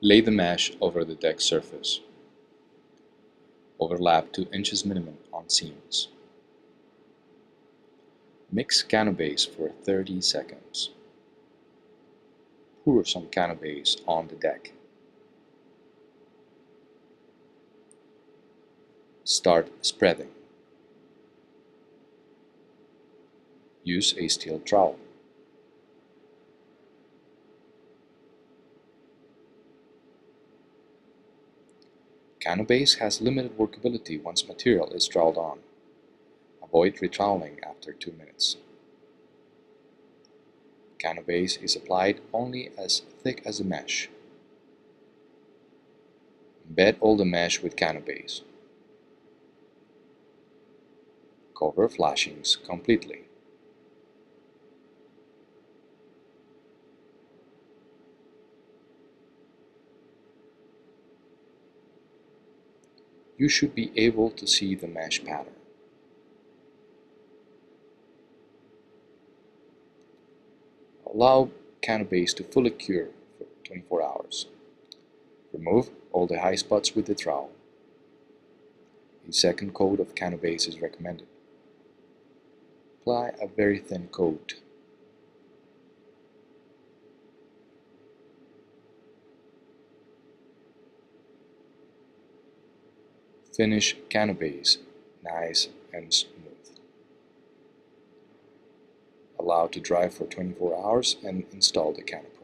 Lay the mesh over the deck surface. Overlap 2 inches minimum on seams. Mix CanoBASE for 30 seconds. Pour some CanoBASE on the deck. Start spreading. Use a steel trowel. CanoBASE has limited workability once material is troweled on. Avoid retroweling after 2 minutes. CanoBASE is applied only as thick as the mesh. Embed all the mesh with CanoBASE. Cover flashings completely. You should be able to see the mesh pattern. Allow CanoBASE to fully cure for 24 hours. Remove all the high spots with the trowel. A second coat of CanoBASE is recommended. Apply a very thin coat. Finish CanoBASE nice and smooth. Allow to dry for 24 hours and install the Cano.